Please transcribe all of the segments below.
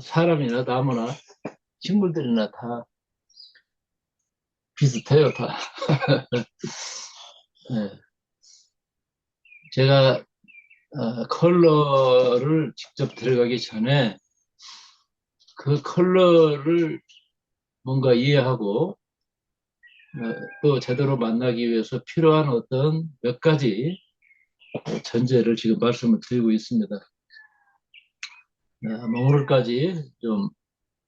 사람이나 나무나 식물들이나 다 비슷해요, 다. 예. 제가 컬러를 직접 들어가기 전에 그 컬러를 뭔가 이해하고 또 제대로 만나기 위해서 필요한 어떤 몇 가지 전제를 지금 말씀을 드리고 있습니다. 아마 오늘까지 좀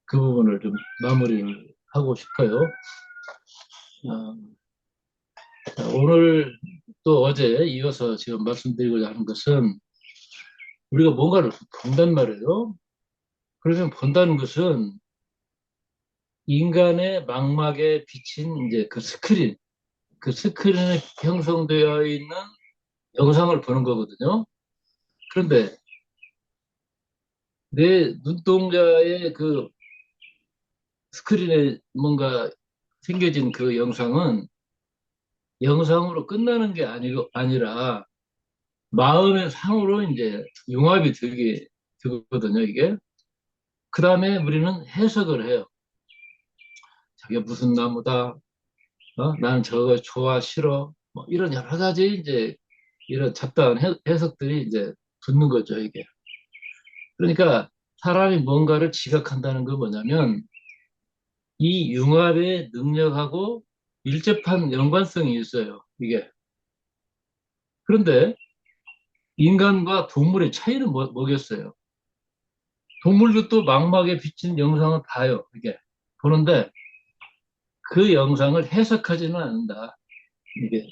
그 부분을 좀 마무리를 하고 싶어요. 어, 오늘 또 어제 이어서 지금 말씀드리고자 하는 것은 우리가 뭔가를 본단 말이에요. 그러면 본다는 것은 인간의 망막에 비친 이제 그 스크린, 그 스크린에 형성되어 있는 영상을 보는 거거든요. 그런데 내 눈동자의 그 스크린에 뭔가 생겨진 그 영상은 영상으로 끝나는 게 아니라 마음의 상으로 이제 융합이 되거든요, 이게. 그 다음에 우리는 해석을 해요. 저게 무슨 나무다, 나는 저거 좋아, 싫어. 뭐 이런 여러 가지 이제 이런 잡다한 해석들이 이제 붙는 거죠, 이게. 그러니까 사람이 뭔가를 지각한다는 건 뭐냐면 이 융합의 능력하고 밀접한 연관성이 있어요, 이게. 그런데 인간과 동물의 차이는 뭐겠어요? 동물도 또 망막에 비친 영상을 봐요, 이게. 보는데 그 영상을 해석하지는 않는다. 이게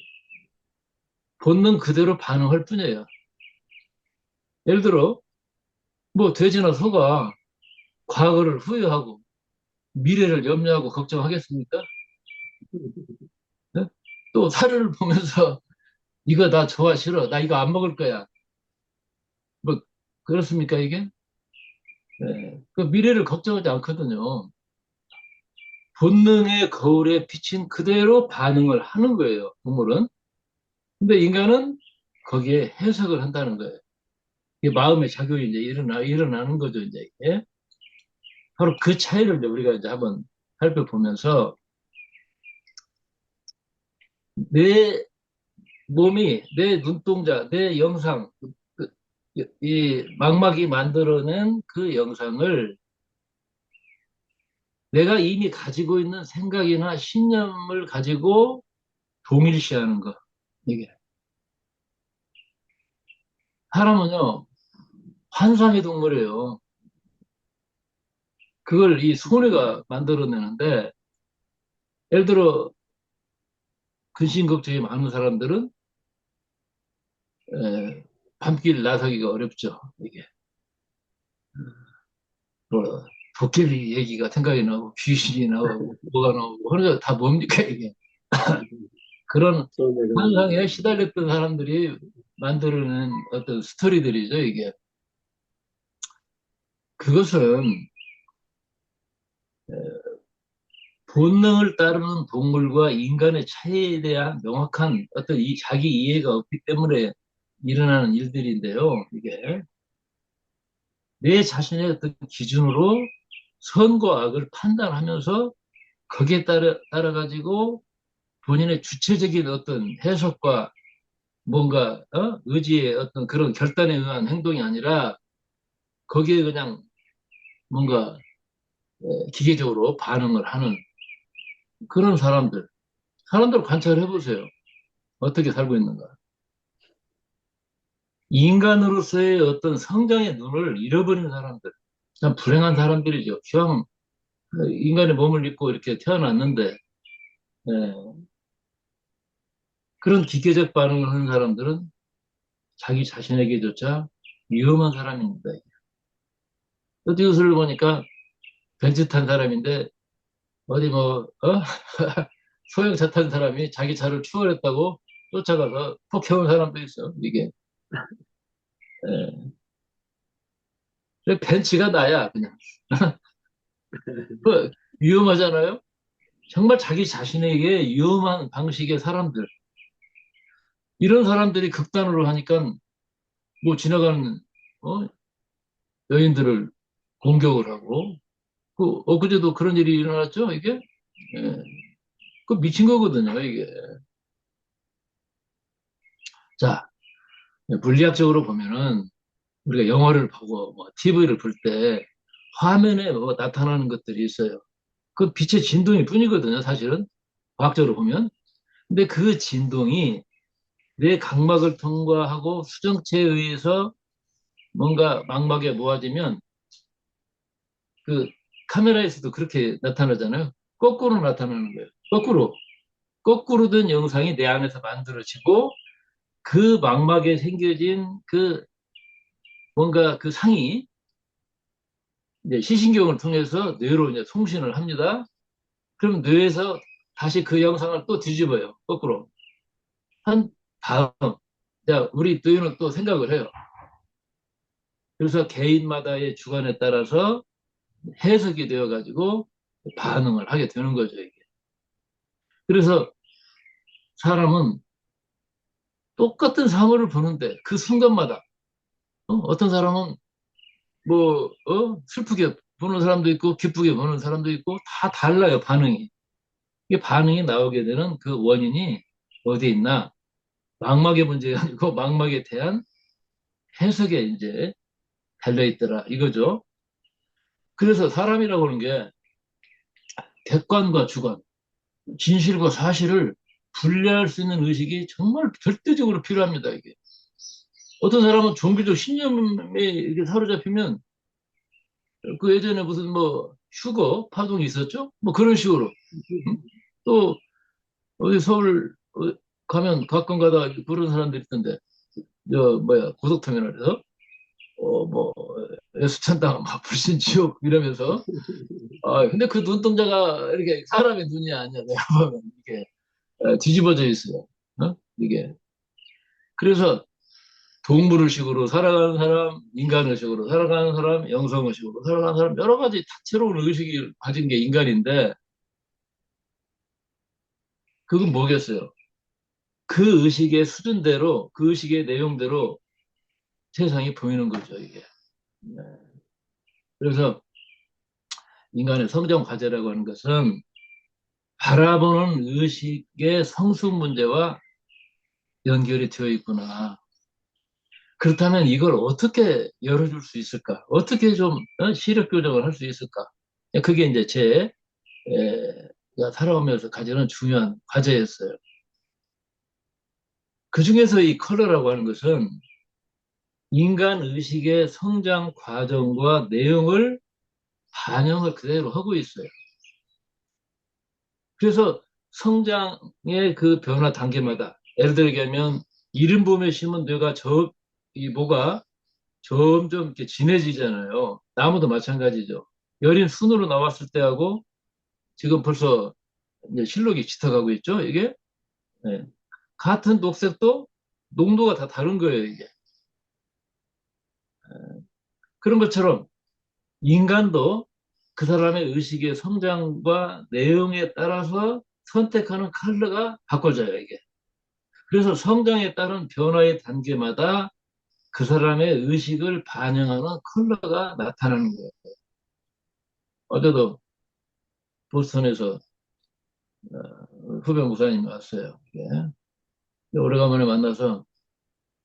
본능 그대로 반응할 뿐이에요. 예를 들어, 뭐 돼지나 소가 과거를 후회하고 미래를 염려하고 걱정하겠습니까? 네? 또 사료를 보면서 이거 나 좋아 싫어 나 이거 안 먹을 거야 뭐 그렇습니까 이게? 네. 그 미래를 걱정하지 않거든요. 본능의 거울에 비친 그대로 반응을 하는 거예요, 동물은. 근데 인간은 거기에 해석을 한다는 거예요. 이게 마음의 작용이 이제 일어나는 거죠, 이제 이게. 바로 그 차이를 이제 우리가 이제 한번 살펴보면서 내 몸이, 내 눈동자, 내 영상, 이 망막이 만들어낸 그 영상을 내가 이미 가지고 있는 생각이나 신념을 가지고 동일시하는 거. 이게. 사람은요, 환상의 동물이에요. 그걸 이 손해가 만들어내는데, 예를 들어, 근심 걱정이 많은 사람들은, 밤길 나서기가 어렵죠. 이게. 뭐, 도깨비 얘기가 생각이 나고, 귀신이 나오고, 뭐가 나오고, 그러니까 다 뭡니까, 이게. 그런 환상에 시달렸던 사람들이 만들어낸 어떤 스토리들이죠, 이게. 그것은 본능을 따르는 동물과 인간의 차이에 대한 명확한 어떤 자기 이해가 없기 때문에 일어나는 일들인데요. 이게 내 자신의 어떤 기준으로 선과 악을 판단하면서 거기에 따라 가지고 본인의 주체적인 어떤 해석과 뭔가 의지의 어떤 그런 결단에 의한 행동이 아니라 거기에 그냥 뭔가 기계적으로 반응을 하는 그런 사람들 관찰해 보세요. 어떻게 살고 있는가. 인간으로서의 어떤 성장의 눈을 잃어버린 사람들, 참 불행한 사람들이죠. 기왕 인간의 몸을 입고 이렇게 태어났는데, 예, 그런 기계적 반응을 하는 사람들은 자기 자신에게조차 위험한 사람입니다. 또 뉴스를 보니까 벤츠 탄 사람인데, 어디 뭐, 소형차 탄 사람이 자기 차를 추월했다고 쫓아가서 폭행한 사람도 있어, 이게. 벤츠가 나야, 그냥. 그 위험하잖아요? 정말 자기 자신에게 위험한 방식의 사람들. 이런 사람들이 극단으로 하니까 뭐 지나가는 어? 여인들을 공격을 하고, 엊그제도 그런 일이 일어났죠, 이게? 예. 그 미친 거거든요, 이게. 자, 물리학적으로 보면은, 우리가 영화를 보고, 뭐, TV를 볼 때, 화면에 뭐 나타나는 것들이 있어요. 그 빛의 진동이 뿐이거든요, 사실은. 과학적으로 보면. 근데 그 진동이 뇌 각막을 통과하고 수정체에 의해서 뭔가 망막에 모아지면 그 카메라에서도 그렇게 나타나잖아요. 거꾸로 나타나는 거예요. 거꾸로. 거꾸로 된 영상이 내 안에서 만들어지고 그 망막에 생겨진 그 뭔가 그 상이 이제 시신경을 통해서 뇌로 이제 송신을 합니다. 그럼 뇌에서 다시 그 영상을 또 뒤집어요. 거꾸로. 한 다음, 자, 우리 뇌는 또 생각을 해요. 그래서 개인마다의 주관에 따라서 해석이 되어가지고 반응을 하게 되는 거죠, 이게. 그래서 사람은 똑같은 사물을 보는데 그 순간마다 떤 사람은 뭐 슬프게 보는 사람도 있고 기쁘게 보는 사람도 있고 다 달라요, 반응이. 이 반응이 나오게 되는 그 원인이 어디에 있나? 망막의 문제가 아니고 망막에 대한 해석에 이제 달려 있더라 이거죠. 그래서 사람이라고 하는 게 객관과 주관, 진실과 사실을 분리할 수 있는 의식이 정말 절대적으로 필요합니다, 이게. 어떤 사람은 종교적 신념에 이렇게 사로잡히면 그 예전에 무슨 뭐 휴거 파동이 있었죠? 뭐 그런 식으로. 또 어디 서울 가면 가끔 가다 그런 사람들 있던데 저 뭐야 고속터미널에서 뭐 애수천당 막 불신 지옥 이러면서 근데 그 눈동자가 이렇게 사람의 눈이 아니야 내가 보면 이게 뒤집어져 있어요. 이게 그래서 동물의식으로 살아가는 사람, 인간의식으로 살아가는 사람, 영성의식으로 살아가는 사람 여러 가지 다채로운 의식을 가진 게 인간인데 그건 뭐겠어요? 그 의식의 수준대로 그 의식의 내용대로 세상이 보이는 거죠 이게. 네. 그래서 인간의 성장 과제라고 하는 것은 바라보는 의식의 성숙 문제와 연결이 되어 있구나. 그렇다면 이걸 어떻게 열어줄 수 있을까? 어떻게 좀 시력 교정을 할 수 있을까? 그게 이제 가 살아오면서 가지는 중요한 과제였어요. 그 중에서 이 컬러라고 하는 것은 인간 의식의 성장 과정과 내용을 반영을 그대로 하고 있어요. 그래서 성장의 그 변화 단계마다 예를 들면 이름 보면 심은 뇌가 이 뭐가 점점 이렇게 진해지잖아요. 나무도 마찬가지죠. 여린 순으로 나왔을 때하고 지금 벌써 이제 실록이 짙어가고 있죠. 이게 네. 같은 녹색도 농도가 다 다른 거예요. 이게 그런 것처럼 인간도 그 사람의 의식의 성장과 내용에 따라서 선택하는 컬러가 바꿔져요. 이게 그래서 성장에 따른 변화의 단계마다 그 사람의 의식을 반영하는 컬러가 나타나는 거예요. 어제도 보스턴에서 후배 목사님이 왔어요. 예. 오래간만에 만나서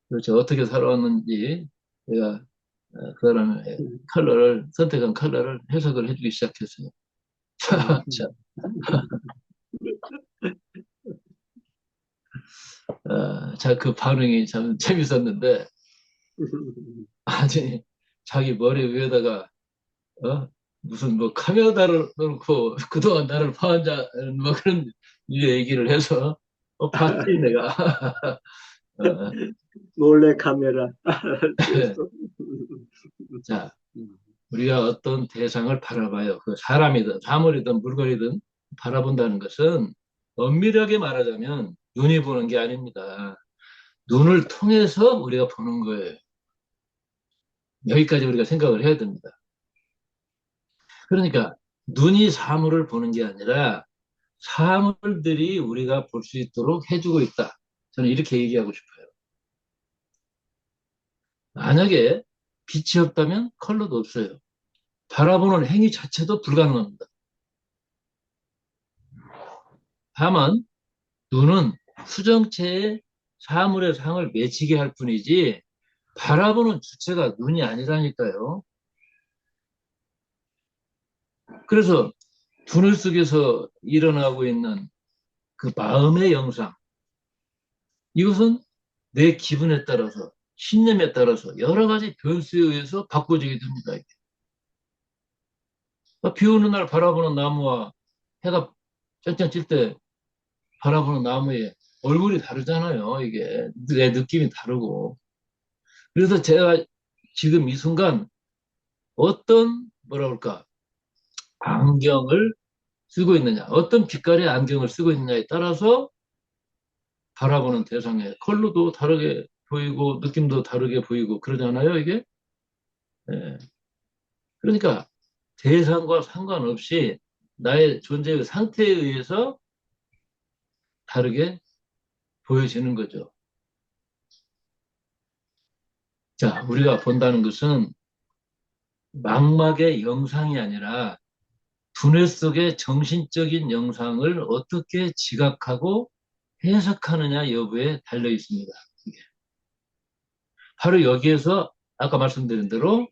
도대체 어떻게 살아왔는지 제가 그 사람의 선택한 컬러를 해석을 해주기 시작했어요. 자, 자, 그 반응이 참 재밌었는데, 아니, 자기 머리 위에다가, 무슨 뭐 카메라를 놓고 그동안 나를 파한자, 뭐 그런 얘기를 해서, 봤지, 내가. 어, 몰래 카메라 찍었어. 자, 우리가 어떤 대상을 바라봐요. 그 사람이든 사물이든 물건이든 바라본다는 것은 엄밀하게 말하자면 눈이 보는 게 아닙니다. 눈을 통해서 우리가 보는 거예요. 여기까지 우리가 생각을 해야 됩니다. 그러니까 눈이 사물을 보는 게 아니라 사물들이 우리가 볼 수 있도록 해주고 있다. 저는 이렇게 얘기하고 싶어요. 만약에 빛이 없다면 컬러도 없어요. 바라보는 행위 자체도 불가능합니다. 다만 눈은 수정체에 사물의 상을 맺히게 할 뿐이지 바라보는 주체가 눈이 아니라니까요. 그래서 두뇌 속에서 일어나고 있는 그 마음의 영상, 이것은 내 기분에 따라서, 신념에 따라서 여러 가지 변수에 의해서 바꿔지게 됩니다. 비 오는 날 바라보는 나무와 해가 쨍쨍 찔 때 바라보는 나무의 얼굴이 다르잖아요. 이게 내 느낌이 다르고. 그래서 제가 지금 이 순간 어떤 뭐라 그럴까 안경을 쓰고 있느냐, 어떤 빛깔의 안경을 쓰고 있느냐에 따라서 바라보는 대상의 컬러도 다르게 보이고 느낌도 다르게 보이고 그러잖아요, 이게. 예. 그러니까 대상과 상관없이 나의 존재의 상태에 의해서 다르게 보여지는 거죠. 자, 우리가 본다는 것은 망막의 영상이 아니라 두뇌 속의 정신적인 영상을 어떻게 지각하고 해석하느냐 여부에 달려 있습니다. 바로 여기에서 아까 말씀드린 대로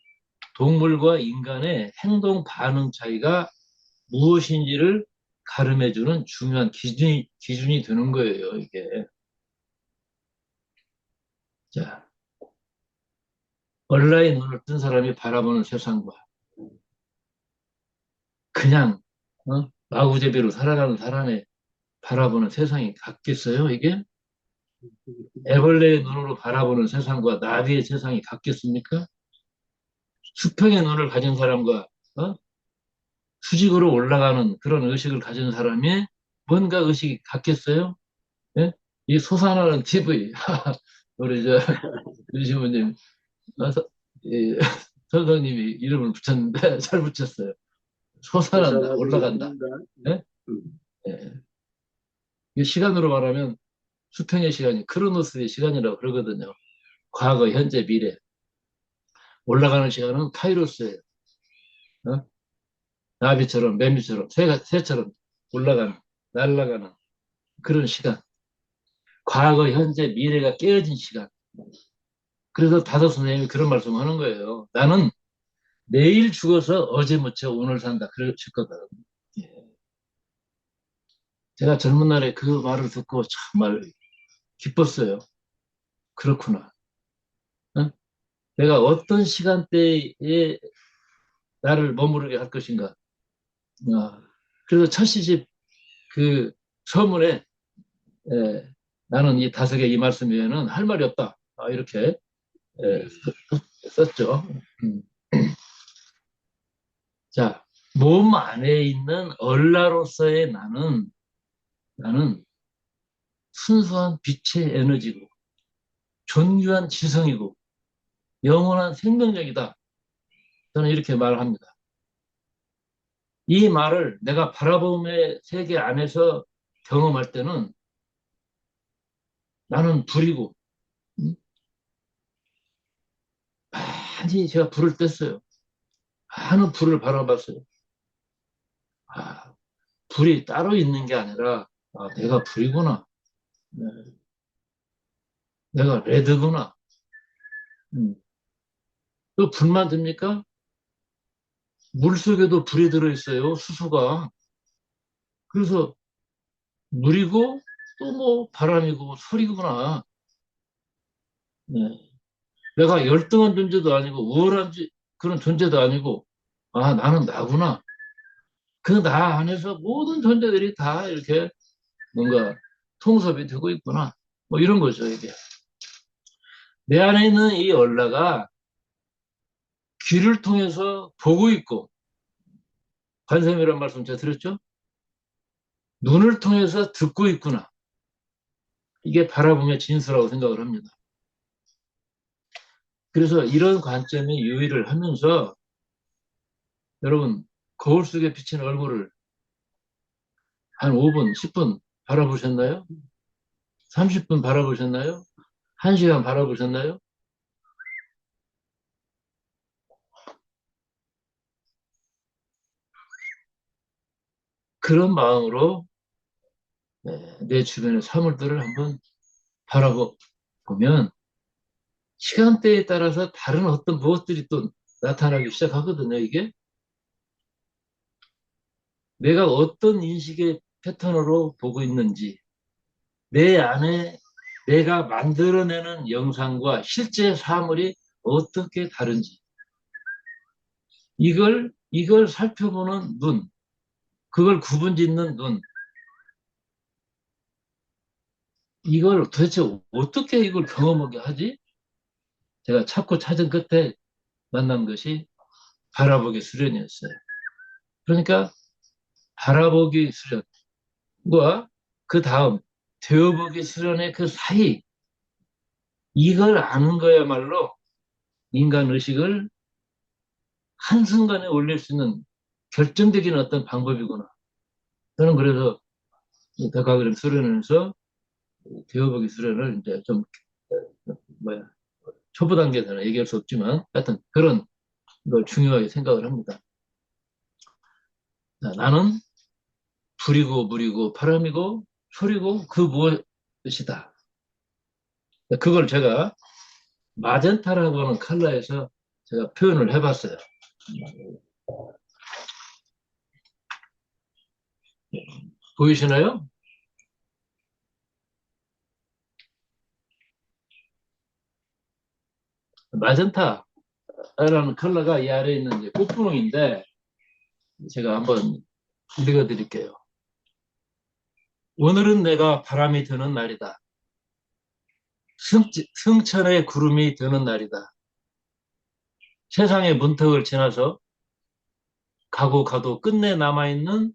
동물과 인간의 행동 반응 차이가 무엇인지를 가름해주는 중요한 기준이 되는 거예요, 이게. 자, 얼라의 눈을 뜬 사람이 바라보는 세상과 그냥, 마구제비로 살아가는 사람의 바라보는 세상이 같겠어요, 이게? 애벌레의 눈으로 바라보는 세상과 나비의 세상이 같겠습니까? 수평의 눈을 가진 사람과, 어? 수직으로 올라가는 그런 의식을 가진 사람이 뭔가 의식이 같겠어요? 예? 이 솟아나는 TV, 우리 유시무님, 어, 이, 선생님이 이름을 붙였는데 잘 붙였어요. 솟아난다, 솟아나고 올라간다. 있습니다. 예? 음, 예. 이 시간으로 말하면 수평의 시간이 크로노스의 시간이라고 그러거든요. 과거, 현재, 미래. 올라가는 시간은 카이로스예요. 어? 나비처럼, 매미처럼, 새처럼 올라가는, 날아가는 그런 시간. 과거, 현재, 미래가 깨어진 시간. 그래서 다섯 선생님이 그런 말씀 하는 거예요. 나는 내일 죽어서 어제 묻혀 오늘 산다. 그러셨거든. 예. 제가 젊은 날에 그 말을 듣고 정말 기뻤어요. 그렇구나. 어? 내가 어떤 시간대에 나를 머무르게 할 것인가. 그래서 첫 시집 그 서문에 나는 이 다섯의 이 말씀 외에는 할 말이 없다. 이렇게 썼죠. 음. 자, 몸 안에 있는 얼라로서의 나는 순수한 빛의 에너지고 존귀한 지성이고 영원한 생명력이다. 저는 이렇게 말을 합니다. 이 말을 내가 바라봄의 세계 안에서 경험할 때는 나는 불이고 많이 제가 불을 뗐어요. 많은 불을 바라봤어요. 아, 불이 따로 있는 게 아니라 내가 불이구나. 네, 내가 레드구나. 음. 또 불만 듭니까? 물속에도 불이 들어있어요. 수소가. 그래서 물이고 또 뭐 바람이고 소리구나. 네. 내가 열등한 존재도 아니고 우월한 그런 존재도 아니고 나는 나구나. 그 나 안에서 모든 존재들이 다 이렇게 뭔가 통섭이 되고 있구나. 뭐 이런 거죠, 이게. 내 안에 있는 이 얼라가 귀를 통해서 보고 있고, 관세음이라는 말씀 제가 드렸죠? 눈을 통해서 듣고 있구나. 이게 바라봄의 진수라고 생각을 합니다. 그래서 이런 관점이 유의를 하면서 여러분 거울 속에 비친 얼굴을 한 5분, 10분 바라보셨나요? 30분 바라보셨나요? 1시간 바라보셨나요? 그런 마음으로 내 주변의 사물들을 한번 바라보면 시간대에 따라서 다른 어떤 무엇들이 또 나타나기 시작하거든요, 이게. 내가 어떤 인식의 패턴으로 보고 있는지, 내 안에 내가 만들어내는 영상과 실제 사물이 어떻게 다른지, 이걸 살펴보는 눈, 그걸 구분짓는 눈, 이걸 도대체 어떻게 이걸 경험하게 하지? 제가 찾고 찾은 끝에 만난 것이 바라보기 수련이었어요. 그러니까 바라보기 수련과 그 다음 되어보기 수련의 그 사이, 이걸 아는 거야말로 인간 의식을 한순간에 올릴 수 있는 결정적인 어떤 방법이구나. 저는 그래서德가그램 수련에서 되어보기 수련을 이제 좀 뭐야 초보 단계에서는 얘기할 수 없지만 하여튼 그런 걸 중요하게 생각을 합니다. 나는 불이고 물이고 바람이고 소리고 그 무엇이다. 그걸 제가 마젠타라고 하는 컬러에서 제가 표현을 해봤어요. 보이시나요? 마젠타라는 컬러가 이 아래에 있는 이제 꽃분홍인데 제가 한번 읽어드릴게요. 오늘은 내가 바람이 드는 날이다. 승천의 구름이 드는 날이다. 세상의 문턱을 지나서 가도 끝내 남아있는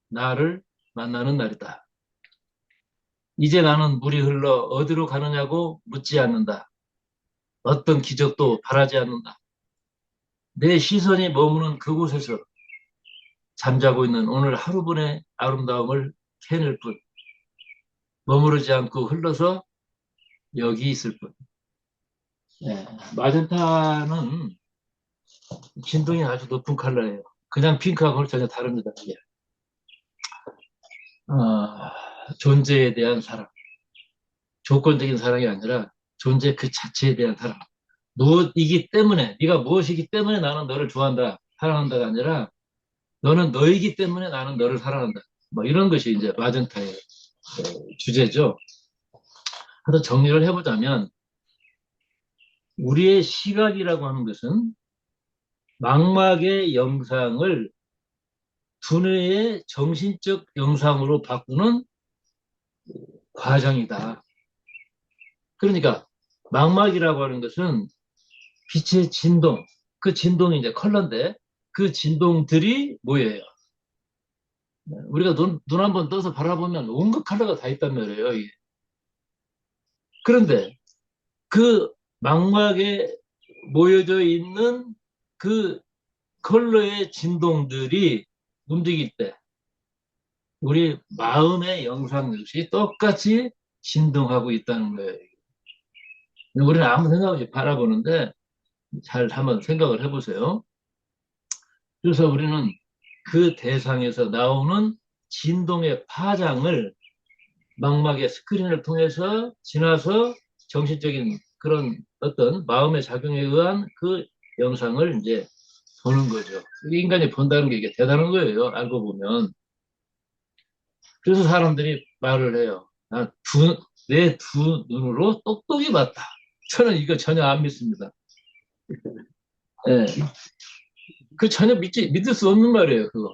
나를 만나는 날이다. 이제 나는 물이 흘러 어디로 가느냐고 묻지 않는다. 어떤 기적도 바라지 않는다. 내 시선이 머무는 그곳에서 잠자고 있는 오늘 하루분의 아름다움을 캐낼 뿐, 머무르지 않고 흘러서 여기 있을 뿐. 네, 마젠타는 진동이 아주 높은 컬러예요. 그냥 핑크하고는 전혀 다릅니다. 이게. 존재에 대한 사랑, 조건적인 사랑이 아니라 존재 그 자체에 대한 사랑. 무엇이기 때문에, 네가 무엇이기 때문에 나는 너를 좋아한다, 사랑한다가 아니라 너는 너이기 때문에 나는 너를 사랑한다. 뭐 이런 것이 이제 마젠타의 주제죠. 그래서 정리를 해보자면 우리의 시각이라고 하는 것은 망막의 영상을 두뇌의 정신적 영상으로 바꾸는 과정이다. 그러니까 망막이라고 하는 것은 빛의 진동, 그 진동이 이제 컬러인데 그 진동들이 뭐예요? 우리가 눈 한번 떠서 바라보면 온갖 컬러가 다 있단 말이에요. 이게. 그런데 그 망막에 모여져 있는 그 컬러의 진동들이 움직일 때 우리 마음의 영상 역시 똑같이 진동하고 있다는 거예요. 우리는 아무 생각 없이 바라보는데 잘 한번 생각을 해보세요. 그래서 우리는 그 대상에서 나오는 진동의 파장을 망막의 스크린을 통해서 지나서 정신적인 그런 어떤 마음의 작용에 의한 그 영상을 이제 보는 거죠. 인간이 본다는 게 이게 대단한 거예요. 알고 보면. 그래서 사람들이 말을 해요. 내 두 눈으로 똑똑히 봤다. 저는 이거 전혀 안 믿습니다. 예. 그 전혀 믿을 수 없는 말이에요, 그거.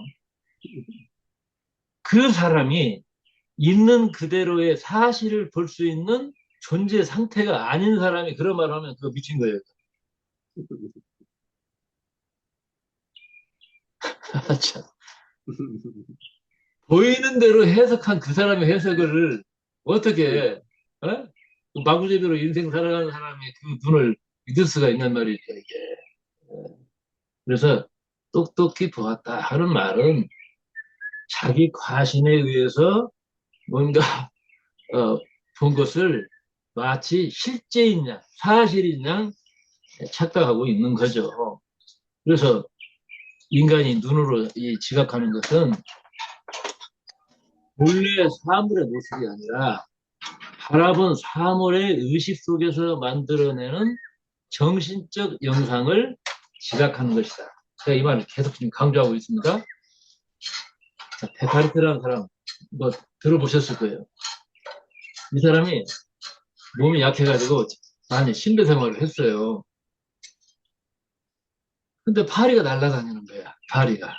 그 사람이 있는 그대로의 사실을 볼 수 있는 존재 상태가 아닌 사람이 그런 말을 하면 그거 미친 거예요. 참. 보이는 대로 해석한 그 사람의 해석을 어떻게, 어? 마구잡이로 인생 살아가는 사람이 그 눈을 믿을 수가 있단 말이죠, 이게. 그래서 똑똑히 보았다 하는 말은 자기 과신에 의해서 뭔가 어, 본 것을 마치 실제인 양, 사실인 양 착각하고 있는 거죠. 그래서 인간이 눈으로 지각하는 것은 본래 사물의 모습이 아니라 바라본 사물의 의식 속에서 만들어내는 정신적 영상을 지각하는 것이다. 제가 이 말을 계속 지금 강조하고 있습니다. 자, 데카르트라는 사람 뭐 들어보셨을 거예요. 이 사람이 몸이 약해가지고 많이 심대 생활을 했어요. 근데 파리가 날아다니는 거야, 파리가.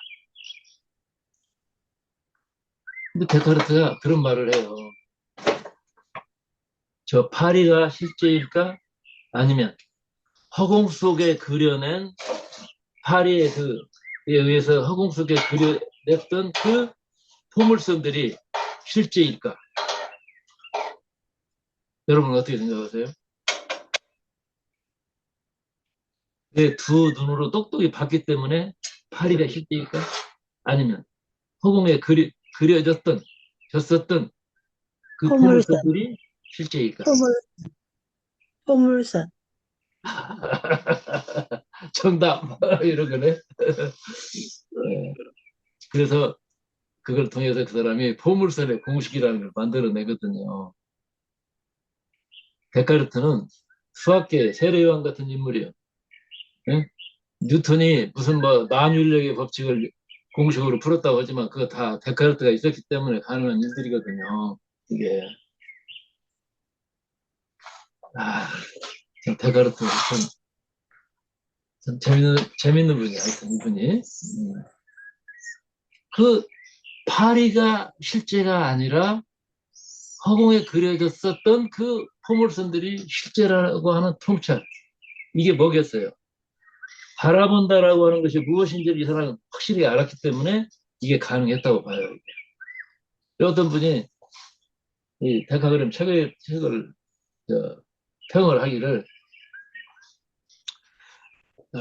근데 데카르트가 그런 말을 해요. 저 파리가 실제일까? 아니면 허공 속에 그려낸 파리의 그에 의해서 허공 속에 그려냈던 그 포물선들이 실제일까? 여러분 어떻게 생각하세요? 내 두 눈으로 똑똑히 봤기 때문에 파리가 실제일까? 아니면 허공에 그려졌던, 졌었던 그 포물선, 포물선들이 실제일까? 포물, 포물선. 정답! 이런 거네. 그래서 그걸 통해서 그 사람이 포물선의 공식이라는 걸 만들어내거든요. 데카르트는 수학계의 세례요한 같은 인물이에요. 예? 뉴턴이 무슨 뭐 만유인력의 법칙을 공식으로 풀었다고 하지만 그거 다 데카르트가 있었기 때문에 가능한 일들이거든요. 이게 아, 참 데카르트 참 재밌는 분이야. 하여튼 이분이 그 파리가 실제가 아니라 허공에 그려졌었던 그 포물선들이 실제라고 하는 통찰 이게 뭐겠어요? 바라본다라고 하는 것이 무엇인지를 이 사람은 확실히 알았기 때문에 이게 가능했다고 봐요. 어떤 분이 이 데카그램 책을 평을 하기를 어,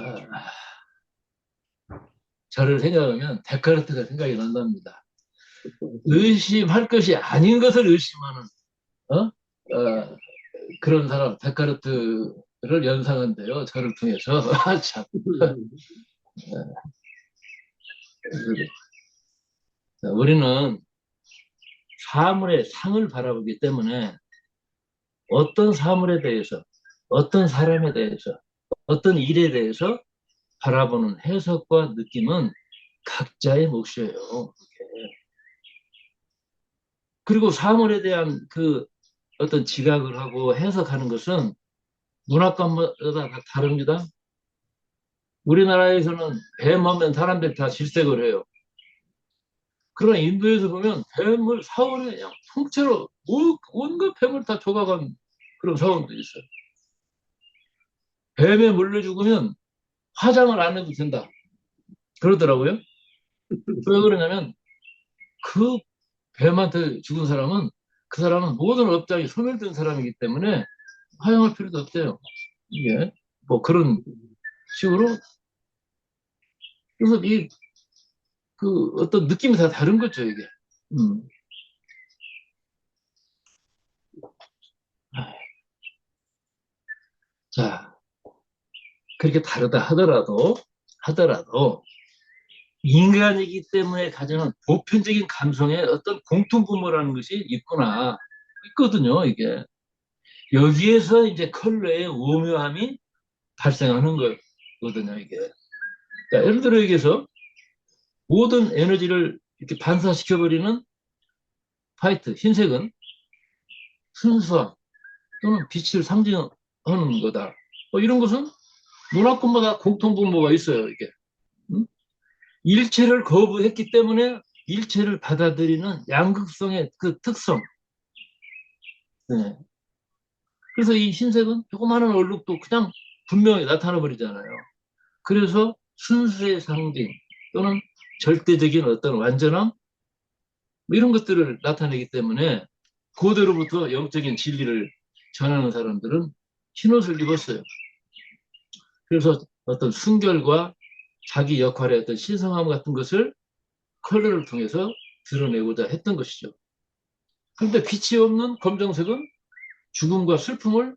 저를 생각하면 데카르트가 생각이 난답니다. 의심할 것이 아닌 것을 의심하는 어? 그런 사람 데카르트를 연상한대요. 저를 통해서 참. 우리는 사물의 상을 바라보기 때문에 어떤 사물에 대해서, 어떤 사람에 대해서, 어떤 일에 대해서 바라보는 해석과 느낌은 각자의 몫이에요. 그리고 사물에 대한 그 어떤 지각을 하고 해석하는 것은 문화권마다 다 다릅니다. 우리나라에서는 뱀 하면 사람들이 다 질색을 해요. 그러나 인도에서 보면 뱀을 사원에 그냥 통째로 온갖 뱀을 다 조각한 그런 사원도 있어요. 뱀에 물려 죽으면 화장을 안 해도 된다. 그러더라고요. 왜 그러냐면 그 뱀한테 죽은 사람은 그 사람은 모든 업장이 소멸된 사람이기 때문에 화장할 필요도 없대요. 이게 뭐 그런 식으로 그래서 이 그 어떤 느낌이 다 다른 거죠 이게. 음. 자 그렇게 다르다 하더라도 인간이기 때문에 가지는 보편적인 감성의 어떤 공통분모라는 것이 있거든요 이게. 여기에서 이제 컬러의 오묘함이 발생하는 거거든요 이게. 자, 예를 들어 여기서 모든 에너지를 이렇게 반사시켜버리는 화이트, 흰색은 순수함 또는 빛을 상징하는 거다. 뭐 이런 것은 문화권마다 공통분모가 있어요, 이게. 음? 일체를 거부했기 때문에 일체를 받아들이는 양극성의 그 특성. 네. 그래서 이 흰색은 조그마한 얼룩도 그냥 분명히 나타나 버리잖아요. 그래서 순수의 상징 또는 절대적인 어떤 완전함 뭐 이런 것들을 나타내기 때문에 고대로부터 영적인 진리를 전하는 사람들은 흰옷을 입었어요. 그래서 어떤 순결과 자기 역할의 어떤 신성함 같은 것을 컬러를 통해서 드러내고자 했던 것이죠. 그런데 빛이 없는 검정색은 죽음과 슬픔을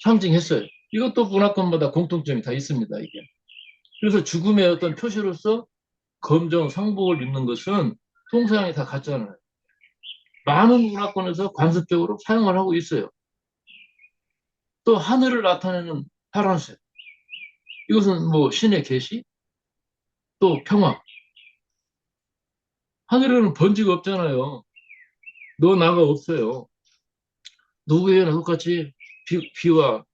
상징했어요. 이것도 문화권마다 공통점이 다 있습니다, 이게. 그래서 죽음의 어떤 표시로서 검정 상복을 입는 것은 동서양이 다 같잖아요. 많은 문화권에서 관습적으로 사용을 하고 있어요. 또 하늘을 나타내는 파란색. 이것은 뭐 신의 계시, 또 평화. 하늘에는 번지가 없잖아요. 너 나가 없어요. 누구에게나 똑같이 비와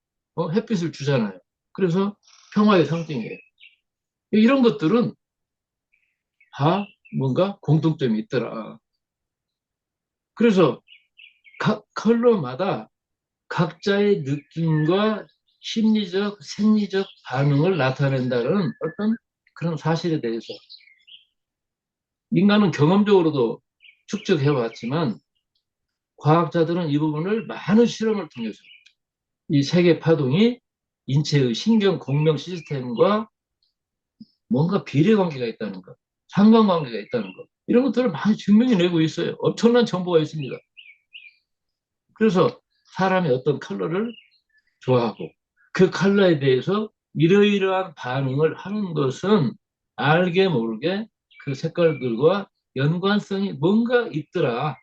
햇빛을 주잖아요. 그래서 평화의 상징이에요. 이런 것들은 다 뭔가 공통점이 있더라. 그래서 각 컬러마다 각자의 느낌과 심리적, 생리적 반응을 나타낸다는 어떤 그런 사실에 대해서 인간은 경험적으로도 축적해 왔지만 과학자들은 이 부분을 많은 실험을 통해서 이 세계 파동이 인체의 신경 공명 시스템과 뭔가 비례 관계가 있다는 것, 상관관계가 있다는 것, 이런 것들을 많이 증명해 내고 있어요. 엄청난 정보가 있습니다. 그래서 사람이 어떤 컬러를 좋아하고 그 컬러에 대해서 이러이러한 반응을 하는 것은 알게 모르게 그 색깔들과 연관성이 뭔가 있더라.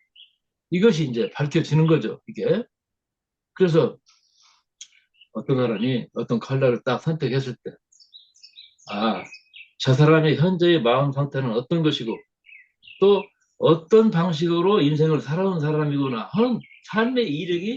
이것이 이제 밝혀지는 거죠, 이게. 그래서 어떤 사람이 어떤 컬러를 딱 선택했을 때, 아, 저 사람의 현재의 마음 상태는 어떤 것이고, 또 어떤 방식으로 인생을 살아온 사람이구나 하는 삶의 이력이